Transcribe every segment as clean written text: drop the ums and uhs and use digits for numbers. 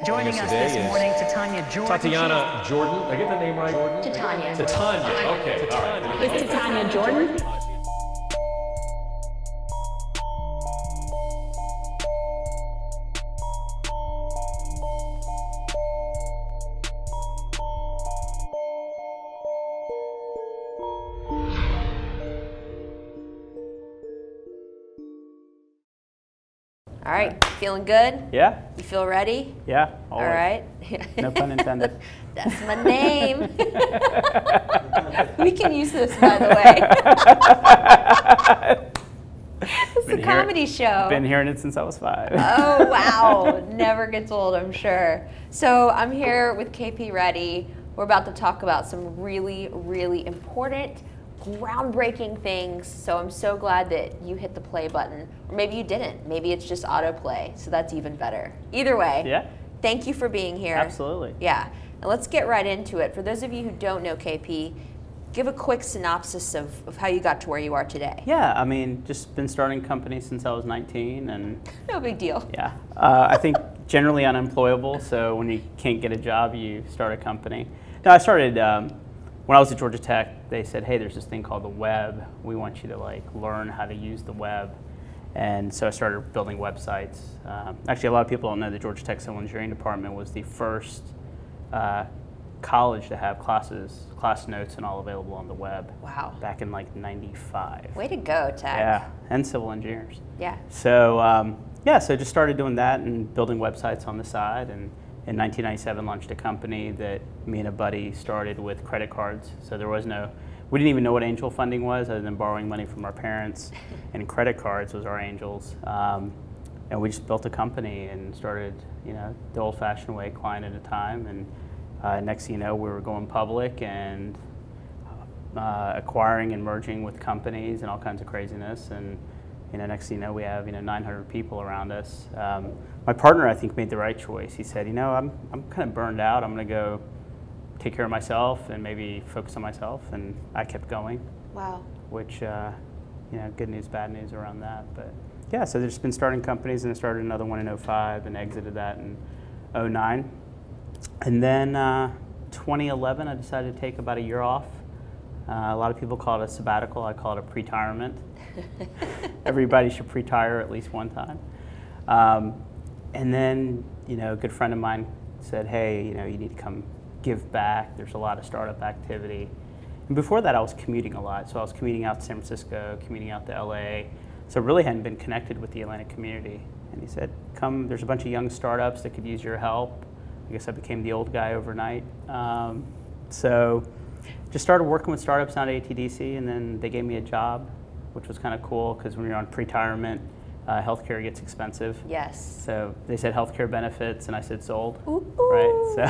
Joining us this morning, Titania Jordan. Tatiana Jordan. Did I get the name right? Jordan? Titania. Titania. Okay. Titania. All right. It's Titania Jordan. All right, feeling good? Yeah. You feel ready? Yeah. Always. All right. No pun intended. That's my name. We can use this, by the way. It's a comedy show. Been hearing it since I was 5. Oh, wow. Never gets old, I'm sure. So I'm here with KP Reddy. We're about to talk about some really, really important, groundbreaking things. So I'm so glad that you hit the play button. Or maybe you didn't. Maybe it's just autoplay. So that's even better. Either way, Yeah. Thank you for being here. Absolutely. Yeah. And let's get right into it. For those of you who don't know KP, give a quick synopsis of how you got to where you are today. Yeah. I mean, just been starting companies since I was 19, and No big deal. yeah, I think generally unemployable. So when you can't get a job, you start a company. No, I started when I was at Georgia Tech. They said, "Hey, there's this thing called the web. We want you to learn how to use the web." And so I started building websites. Actually, a lot of people don't know the Georgia Tech Civil Engineering Department was the first college to have class notes and all available on the web. Wow. Back in '95. Way to go, Tech. Yeah, and civil engineers. Yeah. So so just started doing that and building websites on the side. And in 1997, launched a company that me and a buddy started with credit cards. So we didn't even know what angel funding was other than borrowing money from our parents, and credit cards was our angels. And we just built a company and started, the old-fashioned way, client at a time. And next thing you know, we were going public and acquiring and merging with companies and all kinds of craziness. And next thing you know, we have 900 people around us. My partner, I think, made the right choice. He said, I'm kind of burned out. I'm going to go take care of myself and maybe focus on myself. And I kept going. Wow. Which, good news, bad news around that. But yeah, so there's been starting companies, and I started another one in 05 and exited that in 09. And then 2011, I decided to take about a year off. A lot of people call it a sabbatical. I call it a pre-tirement. Everybody should retire at least one time. And then, a good friend of mine said, hey, you need to come give back. There's a lot of startup activity. And before that, I was commuting a lot. So I was commuting out to San Francisco, commuting out to LA. So really hadn't been connected with the Atlanta community. And he said, come, there's a bunch of young startups that could use your help. I guess I became the old guy overnight. So just started working with startups down at ATDC, and then they gave me a job, which was kind of cool because when you're on pre-retirement, healthcare gets expensive. Yes. So they said healthcare benefits, and I said sold. Ooh. Right. So,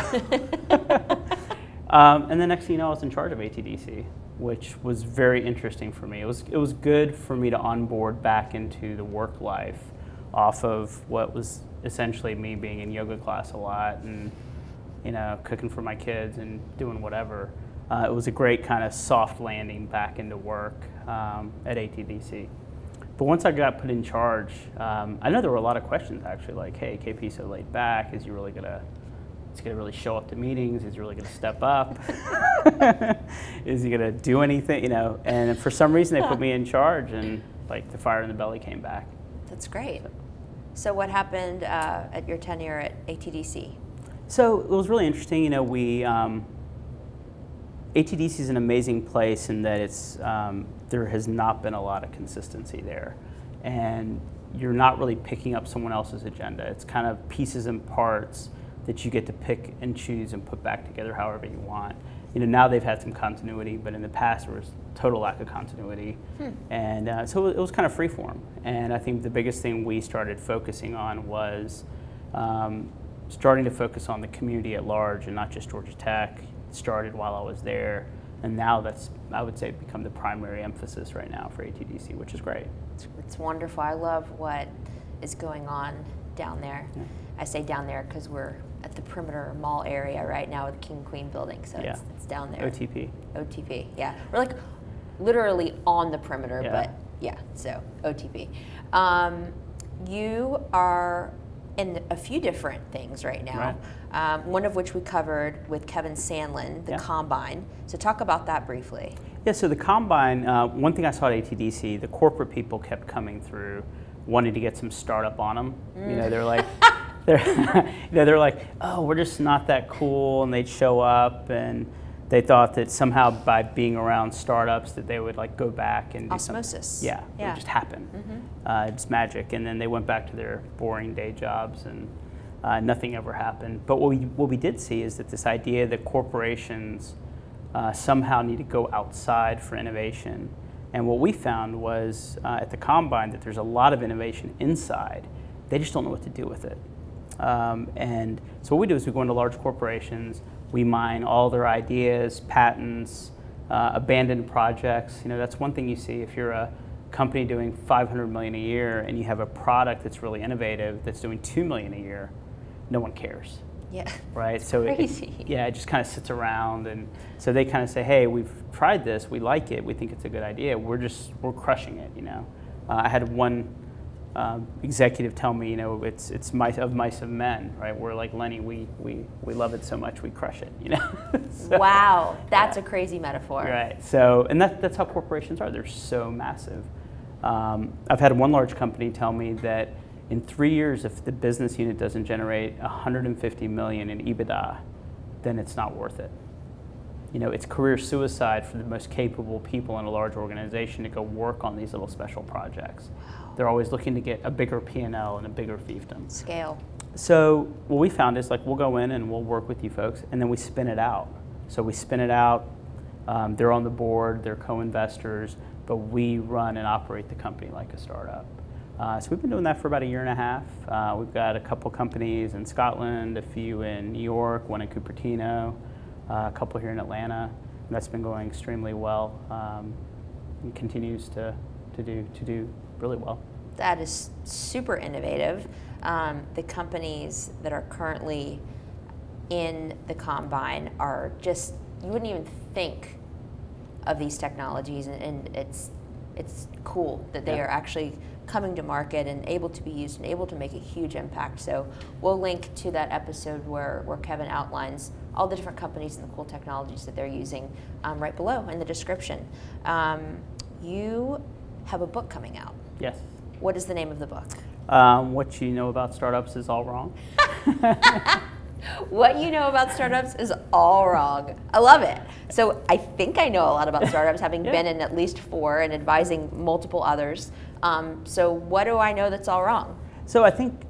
and the next thing you know, I was in charge of ATDC, which was very interesting for me. It was good for me to onboard back into the work life, off of what was essentially me being in yoga class a lot and cooking for my kids and doing whatever. It was a great kind of soft landing back into work at ATDC. But once I got put in charge, I know there were a lot of questions actually, like, hey, KP's so laid back, is he really gonna really show up to meetings? Is he really gonna step up? Is he gonna do anything? And for some reason they put me in charge, and the fire in the belly came back. That's great. So what happened at your tenure at ATDC? So it was really interesting. ATDC is an amazing place in that it's there has not been a lot of consistency there, and you're not really picking up someone else's agenda. It's kind of pieces and parts that you get to pick and choose and put back together however you want. Now they've had some continuity, but in the past there was total lack of continuity. And so it was kind of freeform. And I think the biggest thing we started focusing on was starting to focus on the community at large and not just Georgia Tech. It started while I was there, and now that's, I would say, become the primary emphasis right now for ATDC, which is great. It's wonderful. I love what is going on down there. Yeah. I say down there because we're at the perimeter mall area right now with the King Queen building, so yeah. It's down there. OTP. OTP, yeah. We're literally on the perimeter, yeah. But yeah, so OTP. You are in a few different things right now, one of which we covered with Kevin Sandlin, the Combine. So talk about that briefly. Yeah, so the Combine, one thing I saw at ATDC, the corporate people kept coming through wanting to get some startup on them. You know, they're like, they're like, oh, we're just not that cool, and they'd show up, and they thought that somehow by being around startups that they would like go back and do osmosis. Something. It would just happen. It's magic. And then they went back to their boring day jobs, and nothing ever happened. But what we did see is that this idea that corporations somehow need to go outside for innovation. And what we found was at the Combine that there's a lot of innovation inside. They just don't know what to do with it. And so what we do is we go into large corporations, we mine all their ideas, patents, abandoned projects. You know, that's one thing you see if you're a company doing $500 million a year and you have a product that's really innovative that's doing $2 million a year, no one cares. Yeah. Right. So crazy. It just kind of sits around, and so they kind of say, hey, we've tried this, we like it, we think it's a good idea. We're crushing it. You know, I had one executive tell me, you know, it's mice of men, right? We're like Lenny, we love it so much we crush it, you know. So, wow, that's a crazy metaphor. Right. So, and that's how corporations are. They're so massive. I've had one large company tell me that in 3 years, if the business unit doesn't generate $150 million in EBITDA, then it's not worth it. You know, it's career suicide for the most capable people in a large organization to go work on these little special projects. They're always looking to get a bigger P&L and a bigger fiefdom. Scale. So what we found is like we'll go in and we'll work with you folks, and then we spin it out. So we spin it out. They're on the board. They're co-investors, but we run and operate the company like a startup. So we've been doing that for about 1.5 years. We've got a couple companies in Scotland, a few in New York, one in Cupertino, a couple here in Atlanta, and that's been going extremely well, and continues to do really well. That is super innovative. The companies that are currently in the Combine are just, you wouldn't even think of these technologies, and it's cool that they are actually coming to market and able to be used and able to make a huge impact. So we'll link to that episode where Kevin outlines all the different companies and the cool technologies that they're using right below in the description. You have a book coming out. Yes. What is the name of the book? What you know about startups is all wrong. What you know about startups is all wrong. I love it. So I think I know a lot about startups, having been in at least 4 and advising multiple others. So what do I know that's all wrong? So I think,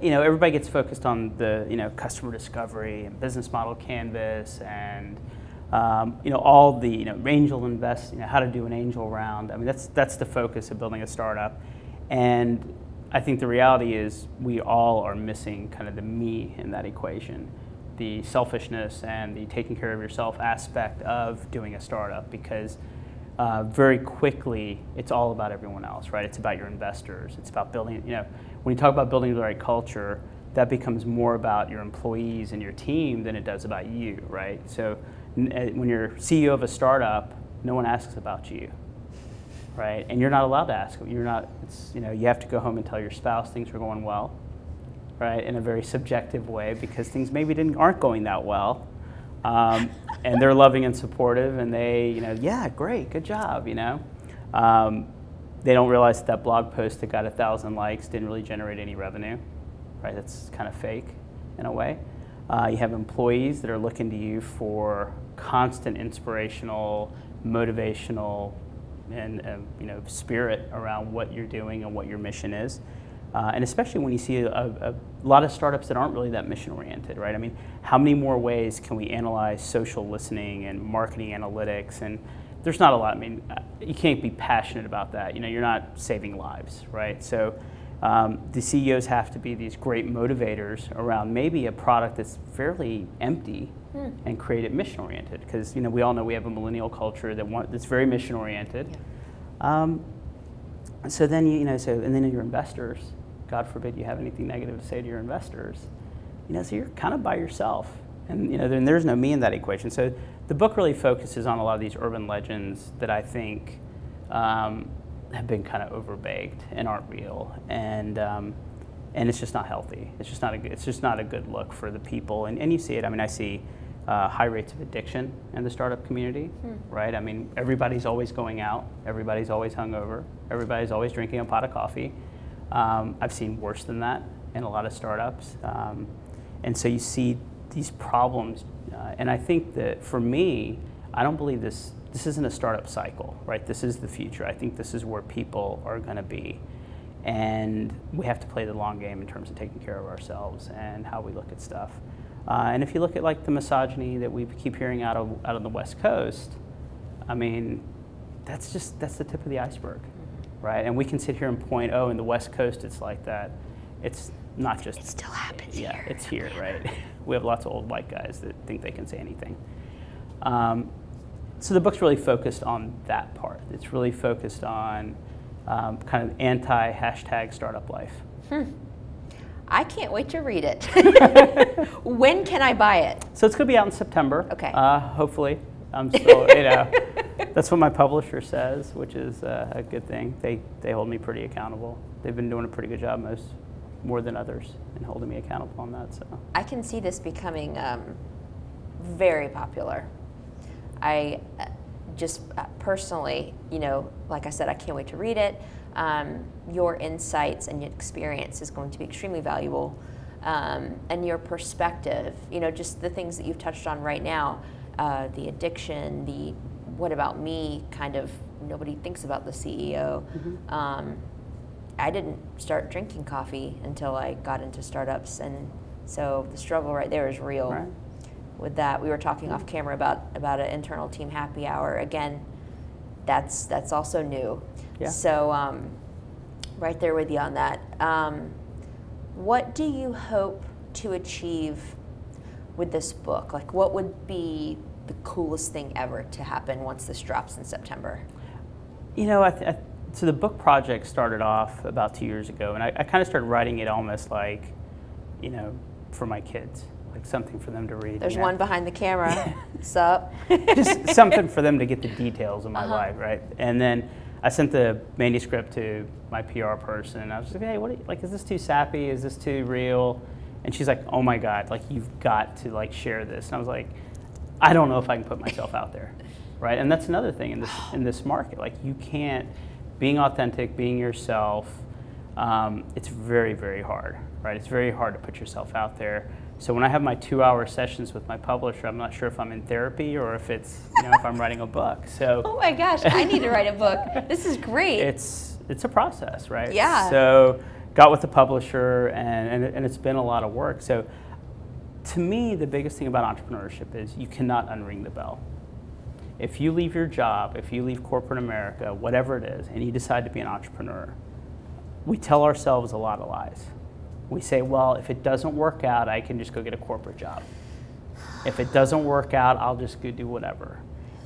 you know, everybody gets focused on the, you know, customer discovery and business model canvas and, you know, all the, you know, angel invest, you know, how to do an angel round. I mean, that's the focus of building a startup. And I think the reality is we all are missing kind of the me in that equation, the selfishness and the taking care of yourself aspect of doing a startup, because very quickly it's all about everyone else, right? It's about your investors. It's about building, you know, when you talk about building the right culture, that becomes more about your employees and your team than it does about you, right? So when you're CEO of a startup, no one asks about you. Right, and you're not allowed to ask. You're not. It's, you know, you have to go home and tell your spouse things are going well, right, in a very subjective way, because things maybe aren't going that well, and they're loving and supportive, and they, you know, yeah, great, good job, you know. They don't realize that blog post that got 1,000 likes didn't really generate any revenue, right? That's kind of fake in a way. You have employees that are looking to you for constant inspirational, motivational, and you know, spirit around what you're doing and what your mission is, and especially when you see a lot of startups that aren't really that mission oriented, right? I mean, how many more ways can we analyze social listening and marketing analytics? And there's not a lot. I mean, you can't be passionate about that. You know, you're not saving lives, right? So the CEOs have to be these great motivators around maybe a product that's fairly empty. And create it mission oriented, because, you know, we all know we have a millennial culture that's very mission oriented. Yeah. So then and then your investors, God forbid you have anything negative to say to your investors, you know, so you're kind of by yourself, and, you know, then there's no me in that equation. So the book really focuses on a lot of these urban legends that I think have been kind of overbaked and aren't real, and and it's just not healthy. It's just not a good look for the people, and you see it. I mean, I see high rates of addiction in the startup community, right? I mean, everybody's always going out, everybody's always hungover, everybody's always drinking a pot of coffee. I've seen worse than that in a lot of startups, and so you see these problems, and I think that for me, I don't believe this isn't a startup cycle, right? This is the future. I think this is where people are going to be, and we have to play the long game in terms of taking care of ourselves and how we look at stuff. And if you look at like the misogyny that we keep hearing out of the West Coast, I mean, that's the tip of the iceberg, right? And we can sit here and point, oh, in the West Coast it's like that. It's not just. It still happens here. Yeah, it's here, right? We have lots of old white guys that think they can say anything. So the book's really focused on that part. It's really focused on kind of anti-hashtag startup life. I can't wait to read it. When can I buy it? So it's going to be out in September. Okay. Hopefully. I'm still, that's what my publisher says, which is a good thing. They hold me pretty accountable. They've been doing a pretty good job, more than others, in holding me accountable on that. So I can see this becoming very popular. I just personally, like I said, I can't wait to read it. Your insights and your experience is going to be extremely valuable, and your perspective, just the things that you've touched on right now, the addiction, the what about me kind of, nobody thinks about the CEO. I didn't start drinking coffee until I got into startups, and so the struggle right there is real. Right. With that, we were talking off camera about an internal team happy hour. Again, that's also new. Yeah. So right there with you on that. What do you hope to achieve with this book? Like, what would be the coolest thing ever to happen once this drops in September? So the book project started off about 2 years ago, and I kind of started writing it almost like, for my kids, like something for them to read. There's one behind the camera. Sup? Just something for them to get the details of my life, right? And then I sent the manuscript to my PR person, and I was just like, hey, is this too sappy? Is this too real? And she's like, oh my God, like, you've got to share this. And I was like, I don't know if I can put myself out there, right? And that's another thing in this market. Like, you can't, being authentic, being yourself, it's very, very hard, right? It's very hard to put yourself out there. So when I have my 2-hour sessions with my publisher, I'm not sure if I'm in therapy or if it's, if I'm writing a book. So oh my gosh, I need to write a book. This is great. It's a process, right? Yeah. So got with the publisher, and it's been a lot of work. So to me, the biggest thing about entrepreneurship is you cannot unring the bell. If you leave your job, if you leave corporate America, whatever it is, and you decide to be an entrepreneur, we tell ourselves a lot of lies. We say, well, if it doesn't work out, I can just go get a corporate job. If it doesn't work out, I'll just go do whatever.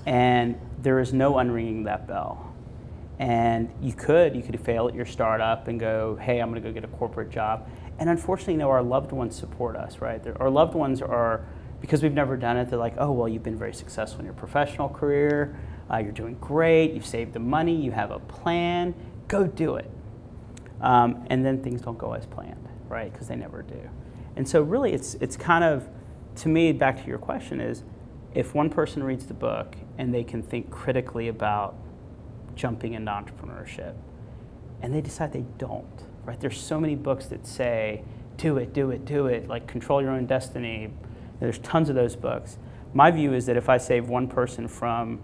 And there is no unringing that bell. And you could fail at your startup and go, hey, I'm going to go get a corporate job. And unfortunately, our loved ones support us, right? Our loved ones are, because we've never done it, they're like, oh, well, you've been very successful in your professional career. You're doing great. You've saved the money. You have a plan. Go do it. And then things don't go as planned, right? Because they never do. And so really, it's kind of, to me, back to your question is, if one person reads the book and they can think critically about jumping into entrepreneurship, and they decide they don't, right? There's so many books that say, do it, do it, do it, like control your own destiny. There's tons of those books. My view is that if I save one person from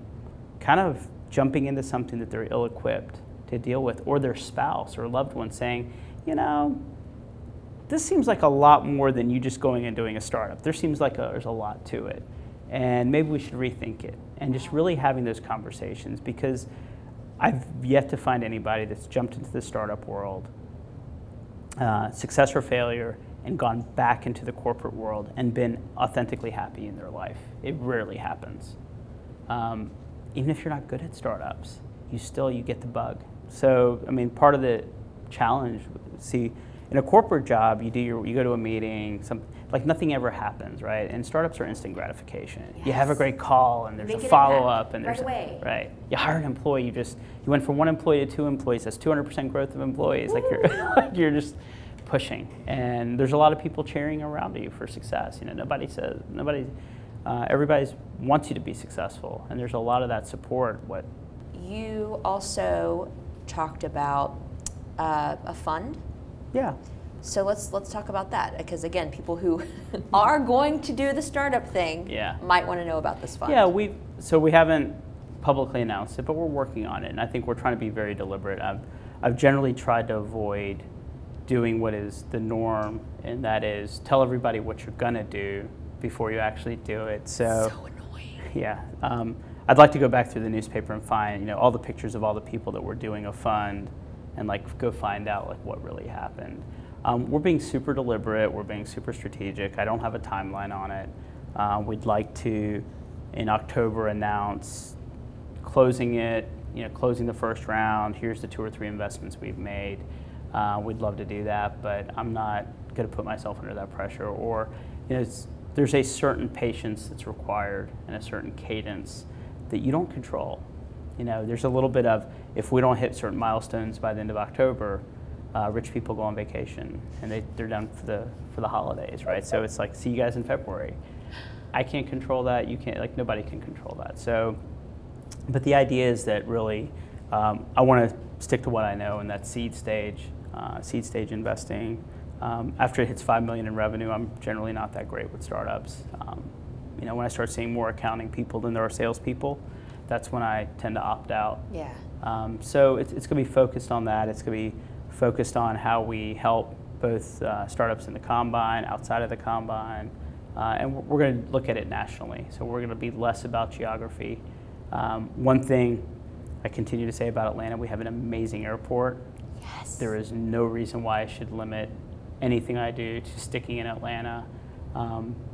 kind of jumping into something that they're ill-equipped to deal with, or their spouse or loved one saying, this seems like a lot more than you just going and doing a startup. There seems like there's a lot to it. And maybe we should rethink it. And just really having those conversations, because I've yet to find anybody that's jumped into the startup world, success or failure, and gone back into the corporate world and been authentically happy in their life. It rarely happens. Even if you're not good at startups, you get the bug. So, I mean, part of the challenge, see, in a corporate job, you go to a meeting, like nothing ever happens, right? And startups are instant gratification. Yes. You have a great call, and there's a follow-up, and there's right away. Right. You hire an employee, you went from 1 employee to 2 employees. That's 200% growth of employees. Like you're just pushing, and there's a lot of people cheering around you for success. You know, everybody wants you to be successful, and there's a lot of that support. You also talked about a fund. Yeah. So let's talk about that, because again, people who are going to do the startup thing might want to know about this fund. Yeah, we haven't publicly announced it, but we're working on it, and I think we're trying to be very deliberate. I've generally tried to avoid doing what is the norm, and that is tell everybody what you're gonna do before you actually do it. So annoying. Yeah, I'd like to go back through the newspaper and find all the pictures of all the people that were doing a fund, and go find out what really happened. We're being super deliberate. We're being super strategic. I don't have a timeline on it. We'd like to, in October, announce closing it. Closing the first round. Here's the 2 or 3 investments we've made. We'd love to do that, but I'm not going to put myself under that pressure. Or, there's a certain patience that's required and a certain cadence that you don't control. There's a little bit of, if we don't hit certain milestones by the end of October, rich people go on vacation and they're done for the holidays, right? So it's like, see you guys in February. I can't control that. You can't. Nobody can control that. So, but the idea is that really, I want to stick to what I know, and that's seed stage investing. After it hits $5 million in revenue, I'm generally not that great with startups. When I start seeing more accounting people than there are salespeople, that's when I tend to opt out. Yeah. So it's going to be focused on that. It's going to be focused on how we help both startups in the combine, outside of the combine, and we're going to look at it nationally. So we're going to be less about geography. One thing I continue to say about Atlanta, we have an amazing airport. Yes. There is no reason why I should limit anything I do to sticking in Atlanta,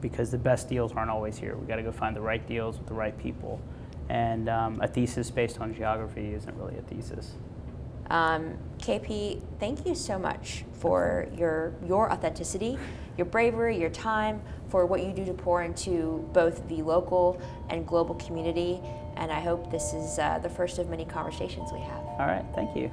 because the best deals aren't always here. We've got to go find the right deals with the right people. And a thesis based on geography isn't really a thesis. KP, thank you so much for your authenticity, your bravery, your time, for what you do to pour into both the local and global community. And I hope this is the first of many conversations we have. All right, thank you.